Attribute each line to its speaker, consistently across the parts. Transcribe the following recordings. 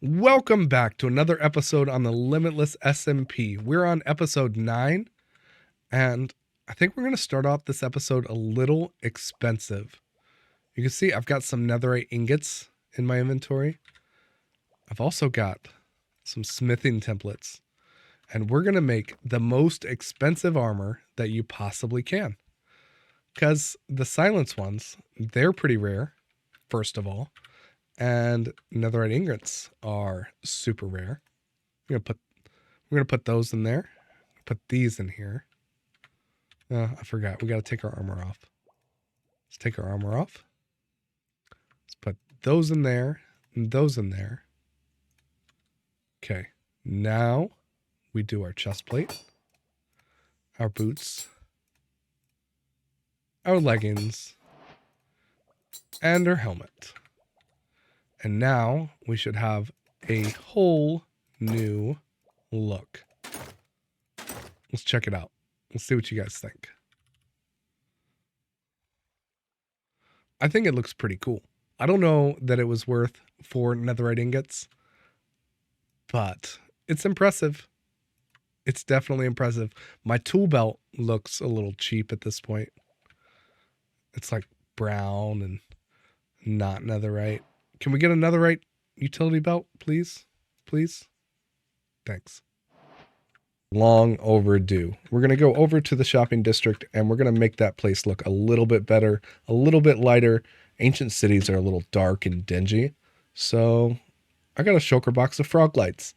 Speaker 1: Welcome back to another episode on the Limitless SMP. We're on episode 9, and I think we're going to start off this episode a little expensive. You can see I've got some netherite ingots in my inventory. I've also got some smithing templates, and we're going to make the most expensive armor that you possibly can. Because the silence ones, they're pretty rare, first of all. And netherite ingots are super rare. We're gonna put those in there. Put these in here. I forgot. We gotta take our armor off. Let's take our armor off. Let's put those in there and those in there. Okay. Now we do our chest plate, our boots, our leggings, and our helmet. And now we should have a whole new look. Let's check it out. Let's see what you guys think. I think it looks pretty cool. I don't know that it was worth 4 netherite ingots, but it's impressive. It's definitely impressive. My tool belt looks a little cheap at this point. It's like brown and not netherite. Can we get a netherite utility belt, please? Please? Thanks. Long overdue. We're going to go over to the shopping district and we're going to make that place look a little bit better, a little bit lighter. Ancient cities are a little dark and dingy. So I got a shulker box of frog lights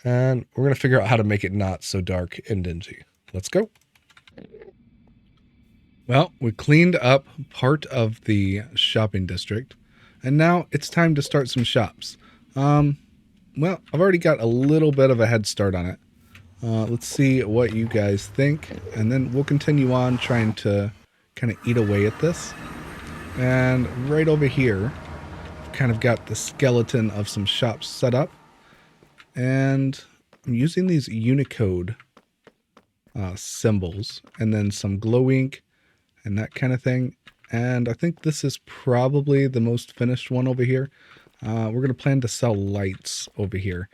Speaker 1: and we're going to figure out how to make it not so dark and dingy. Let's go. Well, we cleaned up part of the shopping district. And now it's time to start some shops. Well, I've already got a little bit of a head start on it. Let's see what you guys think. And then we'll continue on trying to kind of eat away at this. And right over here, I've kind of got the skeleton of some shops set up. And I'm using these Unicode symbols. And then some glow ink and that kind of thing. And I think this is probably the most finished one over here. We're going to plan to sell lights over here.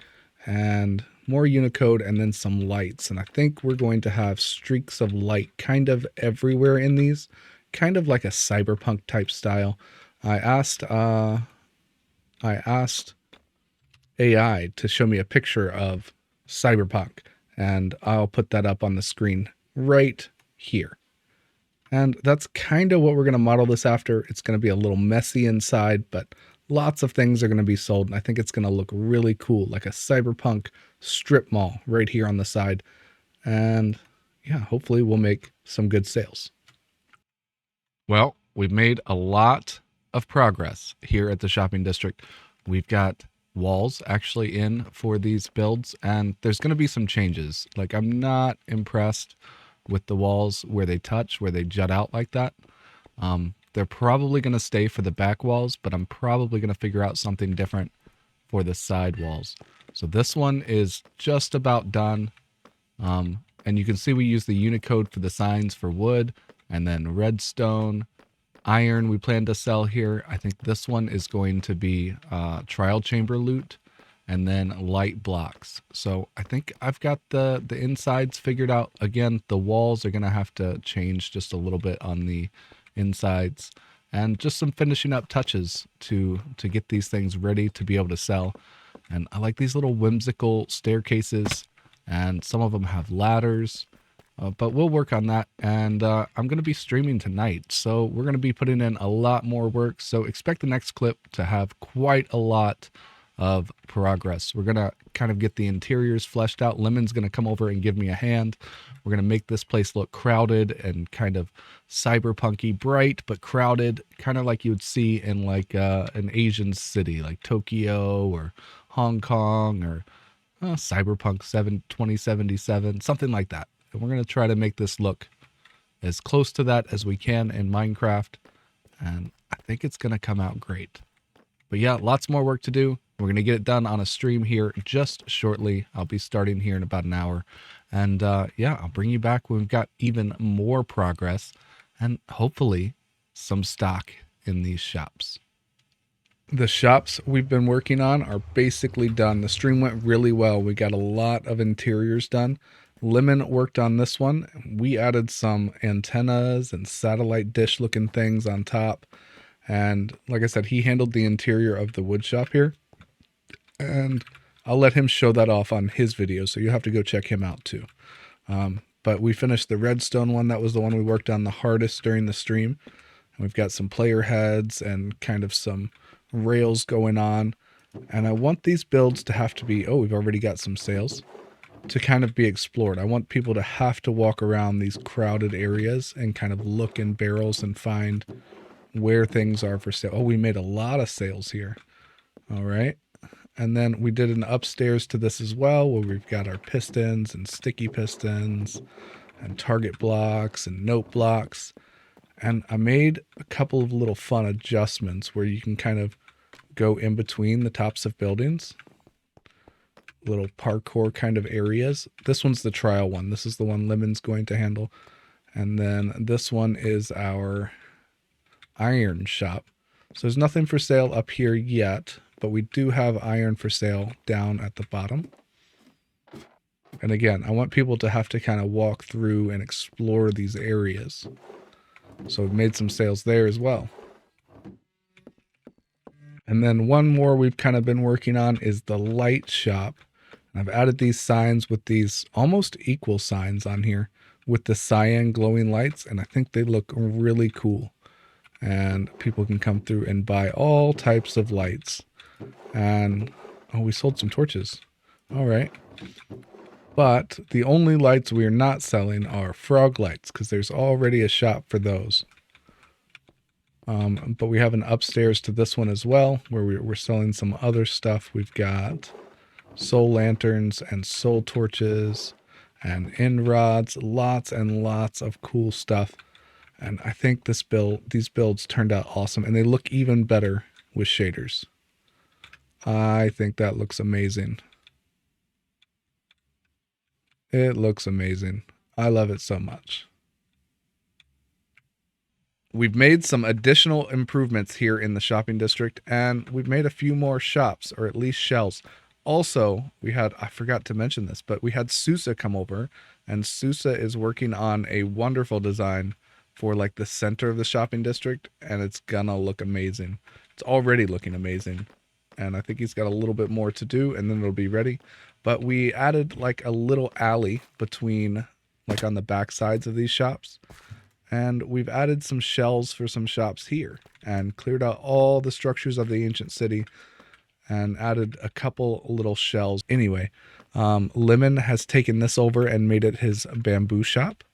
Speaker 1: And more Unicode and then some lights. And I think we're going to have streaks of light kind of everywhere in these. Kind of like a cyberpunk type style. I asked AI to show me a picture of cyberpunk. And I'll put that up on the screen right here. And that's kind of what we're going to model this after. It's going to be a little messy inside, but lots of things are going to be sold. And I think it's going to look really cool, like a cyberpunk strip mall right here on the side. And yeah, hopefully we'll make some good sales. Well, we've made a lot of progress here at the shopping district. We've got walls actually in for these builds, and there's going to be some changes. Like, I'm not impressed with the walls where they touch, where they jut out like that. They're probably going to stay for the back walls, but I'm probably going to figure out something different for the side walls. So this one is just about done. And you can see we use the Unicode for the signs for wood, and then redstone, iron we plan to sell here. I think this one is going to be trial chamber loot, and then light blocks. So I think I've got the insides figured out. Again, the walls are going to have to change just a little bit on the insides, and just some finishing up touches to get these things ready to be able to sell. And I like these little whimsical staircases, and some of them have ladders, but we'll work on that. And I'm going to be streaming tonight, so we're going to be putting in a lot more work. So expect the next clip to have quite a lot of progress. We're going to kind of get the interiors fleshed out. Lemon's going to come over and give me a hand. We're going to make this place look crowded and kind of cyberpunky, bright but crowded, kind of like you would see in like an Asian city like Tokyo or Hong Kong or Cyberpunk 2077, something like that. And we're going to try to make this look as close to that as we can in Minecraft. And I think it's going to come out great. But yeah, lots more work to do. We're going to get it done on a stream here just shortly. I'll be starting here in about an hour. And yeah, I'll bring you back when we've got even more progress and hopefully some stock in these shops. The shops we've been working on are basically done. The stream went really well. We got a lot of interiors done. Lemon worked on this one. We added some antennas and satellite dish looking things on top. And like I said, he handled the interior of the wood shop here. And I'll let him show that off on his video, so you'll have to go check him out too. But we finished the redstone one. That was the one we worked on the hardest during the stream. And we've got some player heads and kind of some rails going on. And I want these builds to have to be, oh, we've already got some sales, to kind of be explored. I want people to have to walk around these crowded areas and kind of look in barrels and find where things are for sale. Oh, we made a lot of sales here. All right. And then we did an upstairs to this as well, where we've got our pistons and sticky pistons and target blocks and note blocks. And I made a couple of little fun adjustments where you can kind of go in between the tops of buildings. Little parkour kind of areas. This one's the trial one. This is the one Lemon's going to handle. And then this one is our iron shop. So there's nothing for sale up here yet, but we do have iron for sale down at the bottom. And again, I want people to have to kind of walk through and explore these areas. So we've made some sales there as well. And then one more we've kind of been working on is the light shop. And I've added these signs with these almost equal signs on here with the cyan glowing lights. And I think they look really cool. And people can come through and buy all types of lights. And, oh, we sold some torches. All right. But the only lights we are not selling are frog lights, because there's already a shop for those. But we have an upstairs to this one as well, where we're selling some other stuff. We've got soul lanterns and soul torches and end rods, lots and lots of cool stuff. And I think these builds turned out awesome, and they look even better with shaders. I think that looks amazing. It looks amazing. I love it so much. We've made some additional improvements here in the shopping district, and we've made a few more shops, or at least shells. Also, I forgot to mention this, but we had Sousa come over, and Sousa is working on a wonderful design for like the center of the shopping district, and it's gonna look amazing. It's already looking amazing. And I think he's got a little bit more to do, and then it'll be ready. But we added like a little alley between, like on the back sides of these shops. And we've added some shells for some shops here and cleared out all the structures of the ancient city and added a couple little shells. Anyway, Lemon has taken this over and made it his bamboo shop.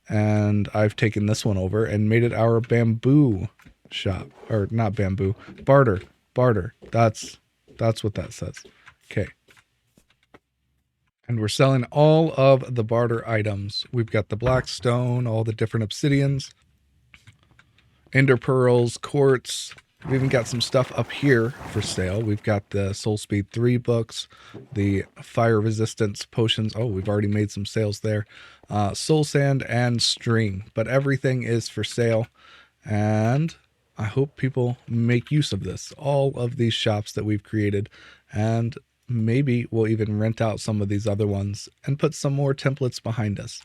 Speaker 1: And I've taken this one over and made it our bamboo shop. Or not bamboo, barter. Barter. That's what that says. Okay. And we're selling all of the barter items. We've got the black stone, all the different obsidians, ender pearls, quartz. We've even got some stuff up here for sale. We've got the Soul Speed 3 books, the fire resistance potions. Oh, we've already made some sales there. Soul sand and string. But everything is for sale. And I hope people make use of this, all of these shops that we've created, and maybe we'll even rent out some of these other ones and put some more templates behind us.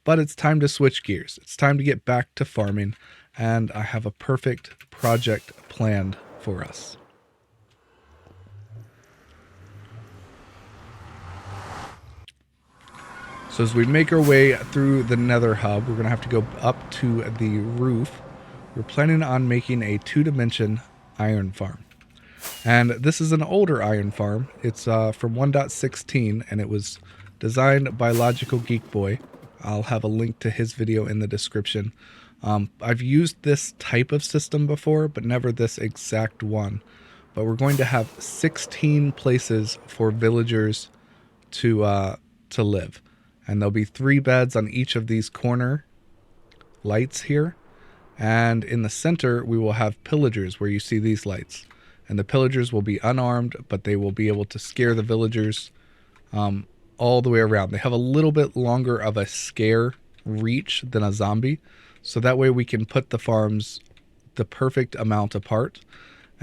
Speaker 1: But it's time to switch gears. It's time to get back to farming, and I have a perfect project planned for us. So as we make our way through the nether hub, we're going to have to go up to the roof. We're planning on making a 2-dimension iron farm. And this is an older iron farm. It's from 1.16, and it was designed by Logical Geek Boy. I'll have a link to his video in the description. I've used this type of system before, but never this exact one. But we're going to have 16 places for villagers to live. And there'll be 3 beds on each of these corner lights here. And in the center, we will have pillagers where you see these lights. And the pillagers will be unarmed, but they will be able to scare the villagers all the way around. They have a little bit longer of a scare reach than a zombie. So that way we can put the farms the perfect amount apart.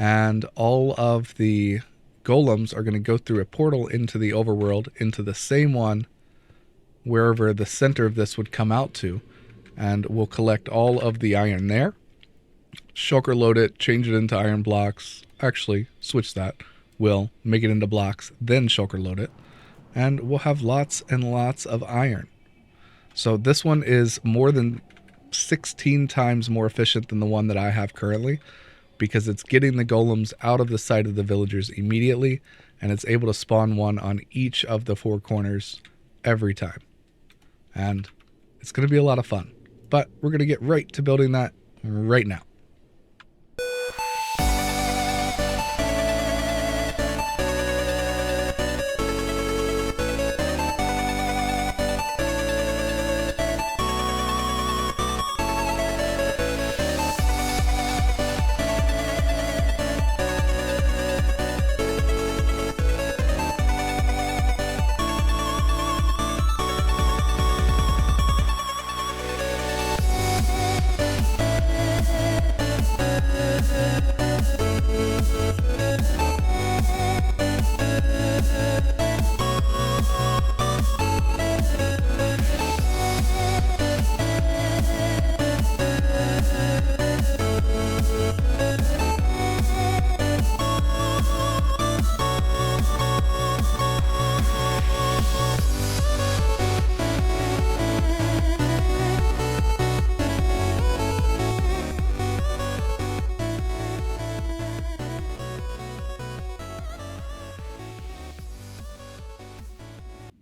Speaker 1: and all of the golems are going to go through a portal into the overworld, into the same one wherever the center of this would come out to, and we'll collect all of the iron there, shulker load it, change it into iron blocks, actually switch that, we'll make it into blocks, then shulker load it, and we'll have lots and lots of iron. So this one is more than 16 times more efficient than the one that I have currently, because it's getting the golems out of the sight of the villagers immediately, and it's able to spawn one on each of the 4 corners every time. And it's going to be a lot of fun. But we're going to get right to building that right now.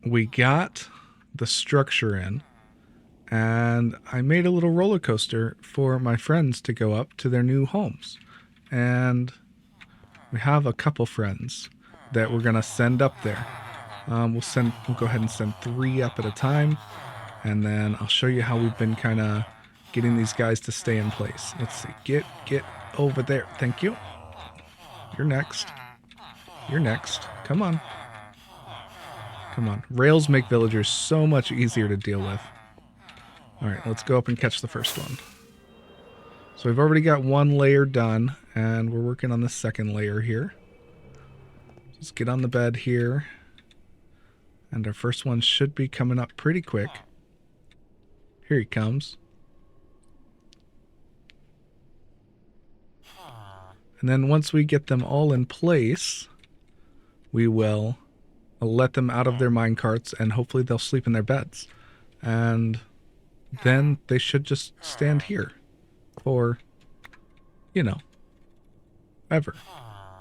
Speaker 1: We got the structure in, and I made a little roller coaster for my friends to go up to their new homes. And we have a couple friends that we're gonna send up there. We'll go ahead and send 3 up at a time, and then I'll show you how we've been kind of getting these guys to stay in place. Let's see, get over there. Thank you. You're next. You're next. Come on. Come on. Rails make villagers so much easier to deal with. Alright, let's go up and catch the first one. So we've already got 1 layer done, and we're working on the 2nd layer here. Let's get on the bed here. And our first one should be coming up pretty quick. Here he comes. And then once we get them all in place, we will let them out of their minecarts, and hopefully they'll sleep in their beds. And then they should just stand here for, you know, ever.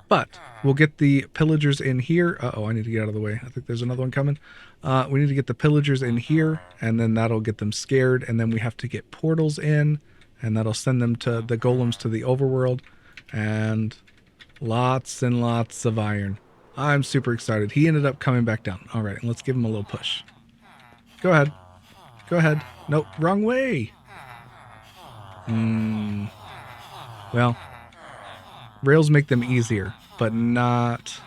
Speaker 1: But we'll get the pillagers in here. Uh-oh, I need to get out of the way. I think there's another one coming. We need to get the pillagers in here, and then that'll get them scared. And then we have to get portals in, and that'll send them to the golems to the overworld. And lots and lots of iron. I'm super excited. He ended up coming back down. All right, let's give him a little push. Go ahead. Go ahead. Nope, wrong way. Well, rails make them easier, but not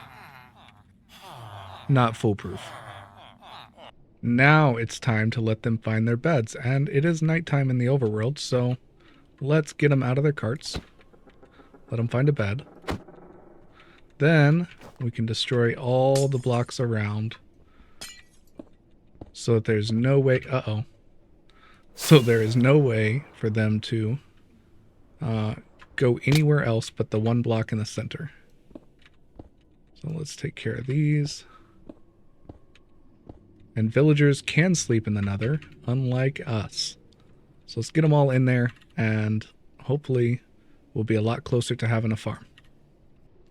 Speaker 1: foolproof. Now it's time to let them find their beds, and it is nighttime in the overworld, so let's get them out of their carts. Let them find a bed. Then we can destroy all the blocks around so that there's no way, so there is no way for them to go anywhere else but the 1 block in the center. So let's take care of these. And villagers can sleep in the nether, unlike us. So let's get them all in there, and hopefully we'll be a lot closer to having a farm.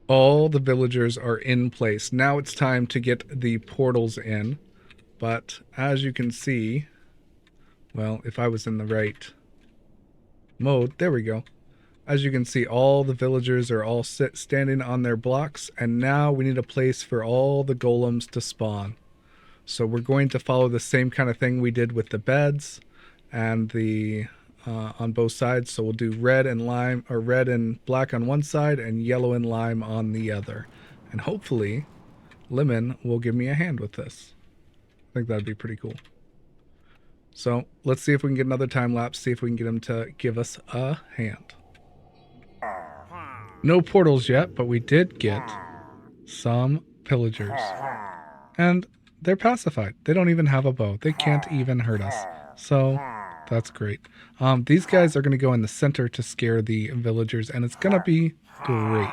Speaker 1: All the villagers are in place. Now it's time to get the portals in. But as you can see, well, if I was in the right mode, there we go. As you can see, all the villagers are all standing on their blocks, and now we need a place for all the golems to spawn. So we're going to follow the same kind of thing we did with the beds and the on both sides. So we'll do red and lime, or red and black on one side and yellow and lime on the other. And hopefully Lemon will give me a hand with this. I think that'd be pretty cool. So let's see if we can get another time lapse, see if we can get him to give us a hand. No portals yet, but we did get some pillagers. And they're pacified. They don't even have a bow. They can't even hurt us. So that's great. These guys are going to go in the center to scare the villagers, and it's going to be great.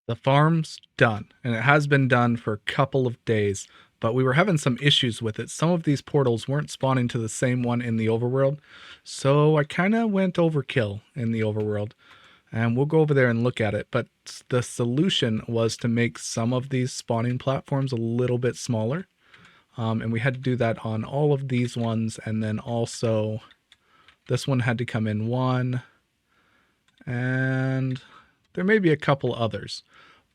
Speaker 1: The farm's done, and it has been done for a couple of days, but we were having some issues with it. Some of these portals weren't spawning to the same one in the overworld, so I kind of went overkill in the overworld, and we'll go over there and look at it. But the solution was to make some of these spawning platforms a little bit smaller, and we had to do that on all of these ones, and then also this one had to come in one, and there may be a couple others,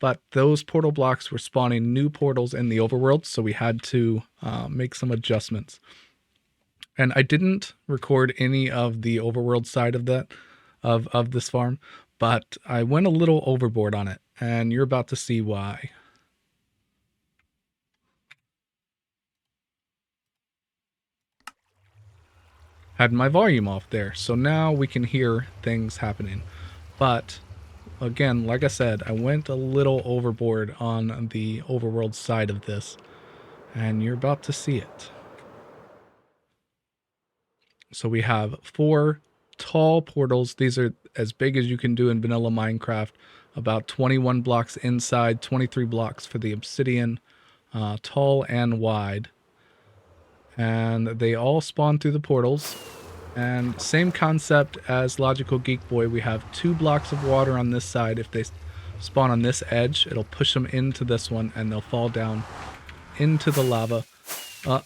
Speaker 1: but those portal blocks were spawning new portals in the overworld, so we had to make some adjustments. And I didn't record any of the overworld side of that, of this farm, but I went a little overboard on it, and you're about to see why. Had my volume off there, so now we can hear things happening. But again, like I said, I went a little overboard on the overworld side of this, and you're about to see it. So we have 4 tall portals. These are as big as you can do in vanilla Minecraft, about 21 blocks inside, 23 blocks for the obsidian, tall and wide. And they all spawn through the portals. And same concept as Logical Geek Boy, we have 2 blocks of water on this side. If they spawn on this edge, it'll push them into this one, and they'll fall down into the lava. I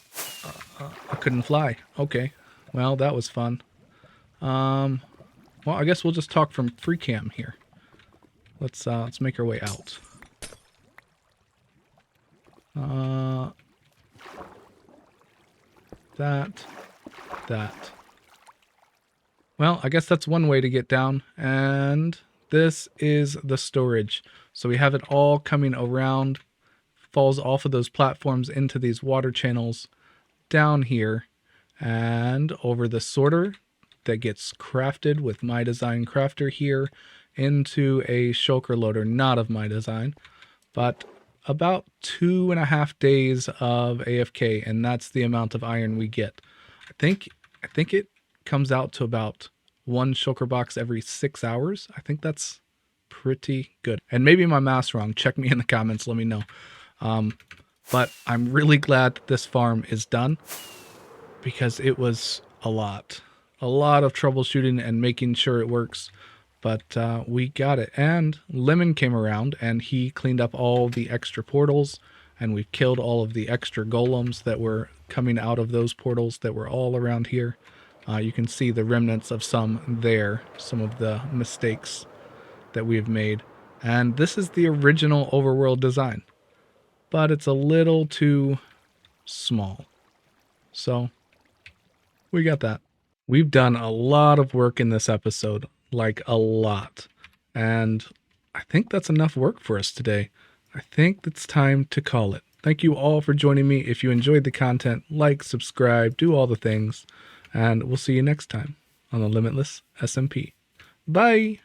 Speaker 1: couldn't fly. Okay, well, that was fun. Well, I guess we'll just talk from free cam here. Let's make our way out. That. Well, I guess that's one way to get down, and this is the storage. So we have it all coming around, falls off of those platforms into these water channels down here, and over the sorter that gets crafted with my design crafter here into a shulker loader, not of my design, but about 2.5 days of AFK, and that's the amount of iron we get. I think it comes out to about 1 shulker box every 6 hours. I think that's pretty good. And maybe my math's wrong. Check me in the comments. Let me know. But I'm really glad that this farm is done, because it was a lot of troubleshooting and making sure it works. But we got it. And Lemon came around and he cleaned up all the extra portals, and we've killed all of the extra golems that were coming out of those portals that were all around here. You can see the remnants of some there, some of the mistakes that we've made. And this is the original overworld design, but it's a little too small. So we got that. We've done a lot of work in this episode, like a lot. And I think that's enough work for us today. I think it's time to call it. Thank you all for joining me. If you enjoyed the content, like, subscribe, do all the things. And we'll see you next time on the Limitless SMP. Bye!